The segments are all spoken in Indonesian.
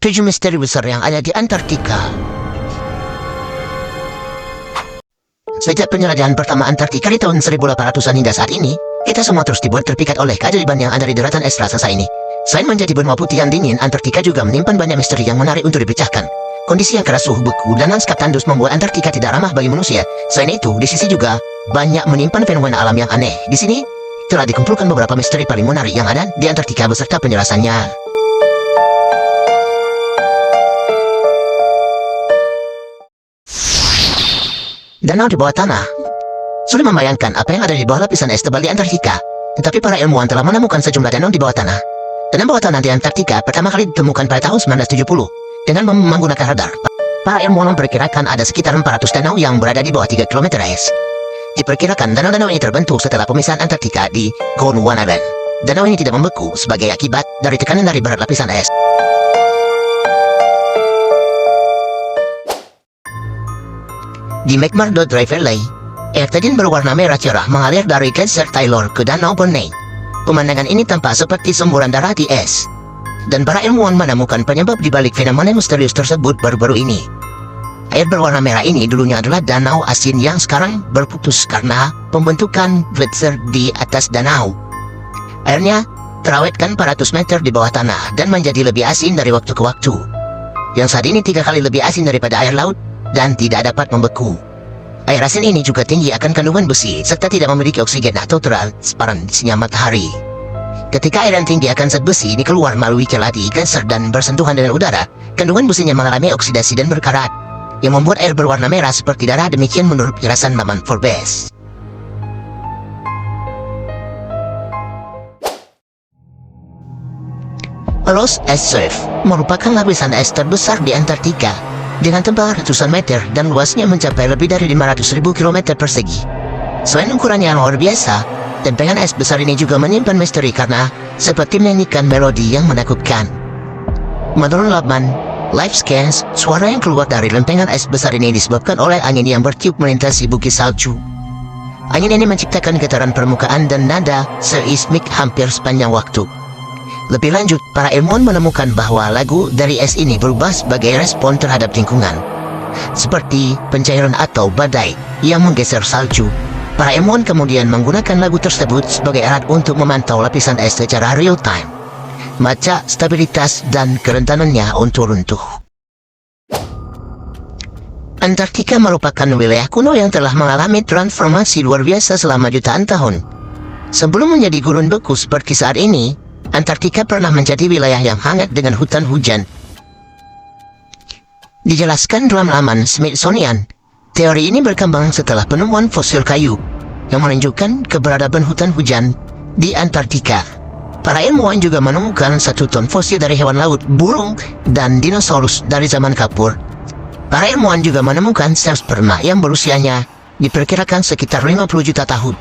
7 misteri besar yang ada di Antartika. Sejak penyelajahan pertama Antartika di tahun 1800-an hingga saat ini, kita semua terus dibuat terpikat oleh keajaiban yang ada di daratan es raksasa ini. Selain menjadi benua putih yang dingin, Antartika juga menyimpan banyak misteri yang menarik untuk dipecahkan. Kondisi yang keras, suhu beku, dan lanskap tandus membuat Antartika tidak ramah bagi manusia. Selain itu, di sisi juga banyak menyimpan fenomena alam yang aneh. Di sini telah dikumpulkan beberapa misteri paling menarik yang ada di Antartika beserta penjelasannya. Danau di bawah tanah. Sulit membayangkan apa yang ada di bawah lapisan es tebal di Antartika, tetapi para ilmuwan telah menemukan sejumlah danau di bawah tanah. Danau bawah tanah di Antartika pertama kali ditemukan pada tahun 1970 dengan menggunakan radar. Para ilmuwan memperkirakan ada sekitar 400 danau yang berada di bawah 3 km es. Diperkirakan danau-danau ini terbentuk setelah pemisahan Antartika di Gondwana. Danau ini tidak membeku sebagai akibat dari tekanan dari berat lapisan es. Di McMurdo Dry Valley, air terjun berwarna merah cerah mengalir dari Geyser Taylor ke Danau Bonney. Pemandangan ini tampak seperti semburan darah di es. Dan para ilmuwan menemukan penyebab di balik fenomena misterius tersebut baru-baru ini. Air berwarna merah ini dulunya adalah danau asin yang sekarang berputus karena pembentukan gletser di atas danau. Airnya terawetkan 400 meter di bawah tanah dan menjadi lebih asin dari waktu ke waktu. Yang saat ini 3 kali lebih asin daripada air laut dan tidak dapat membeku. Air asin ini juga tinggi akan kandungan besi serta tidak memiliki oksigen atau transparan sinar matahari. Ketika air yang tinggi akan zat besi ini keluar melalui celah di geyser dan bersentuhan dengan udara, kandungan besinya mengalami oksidasi dan berkarat, yang membuat air berwarna merah seperti darah. Demikian menurut penjelasan laman Forbes. Lost Ice Sheaf merupakan lapisan es terbesar di Antartika dengan tebal ratusan meter dan luasnya mencapai lebih dari 500.000 km persegi. Selain ukurannya yang luar biasa, lempengan es besar ini juga menyimpan misteri karena seperti menyanyikan melodi yang menakutkan. Menurut laman LifeScans, suara yang keluar dari lempengan es besar ini disebabkan oleh angin yang bertiup melintasi bukit salju. Angin ini menciptakan getaran permukaan dan nada seismik hampir sepanjang waktu. Lebih lanjut, para ilmuwan menemukan bahwa lagu dari es ini berubah sebagai respon terhadap lingkungan, seperti pencairan atau badai yang menggeser salju. Para ilmuwan kemudian menggunakan lagu tersebut sebagai alat untuk memantau lapisan es secara real-time, macam stabilitas dan kerentanannya untuk runtuh. Antartika merupakan wilayah kuno yang telah mengalami transformasi luar biasa selama jutaan tahun. Sebelum menjadi gurun beku seperti saat ini, Antartika pernah menjadi wilayah yang hangat dengan hutan hujan. Dijelaskan dalam laman Smithsonian, teori ini berkembang setelah penemuan fosil kayu yang menunjukkan keberadaan hutan hujan di Antartika. Para ilmuwan juga menemukan 1 ton fosil dari hewan laut, burung, dan dinosaurus dari zaman kapur. Para ilmuwan juga menemukan sel sperma yang berusianya diperkirakan sekitar 50 juta tahun.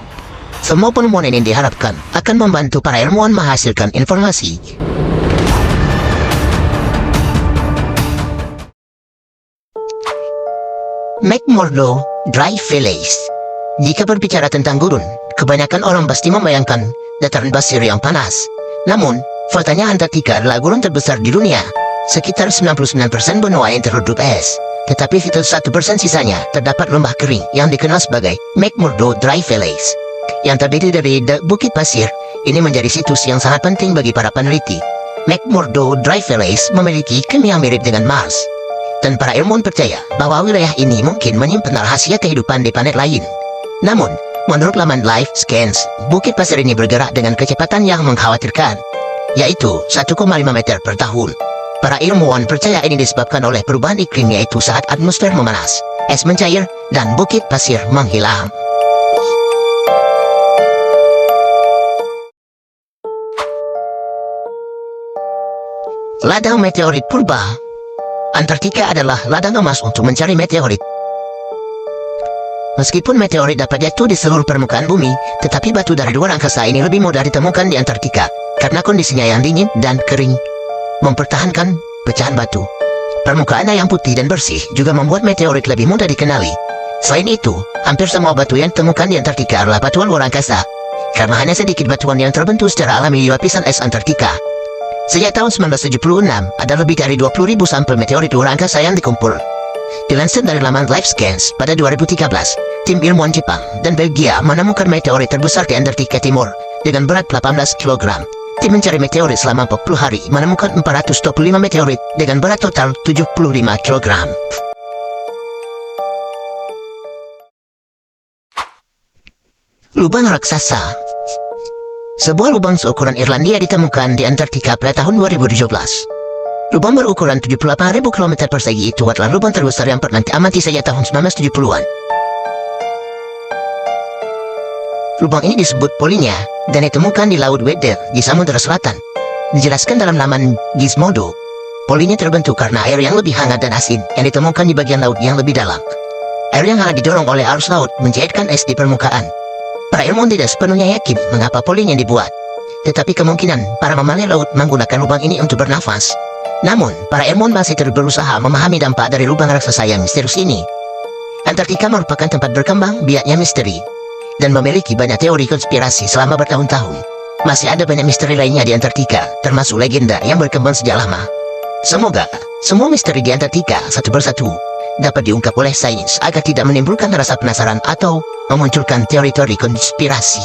Semua penemuan ini diharapkan akan membantu para ilmuwan menghasilkan informasi. McMurdo Dry Valley. Jika berbicara tentang gurun, kebanyakan orang pasti membayangkan dataran pasir yang panas. Namun, faktanya Antartika adalah gurun terbesar di dunia. Sekitar 99% benua yang tertutup es. Tetapi 1% sisanya terdapat lembah kering yang dikenal sebagai McMurdo Dry Valley, yang terdiri dari bukit pasir. Ini menjadi situs yang sangat penting bagi para peneliti. McMurdo Dry Valley memiliki kimia mirip dengan Mars, dan para ilmuwan percaya bahwa wilayah ini mungkin menyimpan rahasia kehidupan di planet lain. Namun, menurut laman LifeScans, bukit pasir ini bergerak dengan kecepatan yang mengkhawatirkan, yaitu 1,5 meter per tahun. Para ilmuwan percaya ini disebabkan oleh perubahan iklim, yaitu saat atmosfer memanas, es mencair, dan bukit pasir menghilang. Ladang meteorit purba. Antartika adalah ladang emas untuk mencari meteorit. Meskipun meteorit dapat jatuh di seluruh permukaan bumi, tetapi batu dari luar angkasa ini lebih mudah ditemukan di Antartika karena kondisinya yang dingin dan kering mempertahankan pecahan batu. Permukaannya yang putih dan bersih juga membuat meteorit lebih mudah dikenali. Selain itu, hampir semua batu yang ditemukan di Antartika adalah batuan luar angkasa, karena hanya sedikit batuan yang terbentuk secara alami di lapisan es Antartika. Sejak tahun 1976, ada lebih dari 20.000 sampel meteorit luar angkasa yang dikumpul. Dilansir dari laman LifeScans, pada 2013, tim ilmuwan Jepang dan Belgia menemukan meteorit terbesar di Antartika Timur dengan berat 18 kg. Tim mencari meteorit selama 40 hari menemukan 425 meteorit dengan berat total 75 kg. Lubang raksasa. Sebuah lubang seukuran Irlandia ditemukan di Antartika pada tahun 2017. Lubang berukuran 78.000 km persegi itu adalah lubang terbesar yang pernah diamati sejak tahun 1970-an. Lubang ini disebut Polinya dan ditemukan di Laut Weddell di Samudra Selatan. Dijelaskan dalam laman Gizmodo, Polinya terbentuk karena air yang lebih hangat dan asin yang ditemukan di bagian laut yang lebih dalam. Air yang hangat didorong oleh arus laut mencairkan es di permukaan. Para ilmuwan tidak sepenuhnya yakin mengapa Polinya dibuat, tetapi kemungkinan para mamalia laut menggunakan lubang ini untuk bernafas. Namun, para ilmuwan masih terus berusaha memahami dampak dari lubang raksasa yang misterius ini. Antartika merupakan tempat berkembang biaknya misteri dan memiliki banyak teori konspirasi selama bertahun-tahun. Masih ada banyak misteri lainnya di Antartika, termasuk legenda yang berkembang sejak lama. Semoga semua misteri di Antartika satu persatu dapat diungkap oleh sains agar tidak menimbulkan rasa penasaran atau memunculkan teori-teori konspirasi.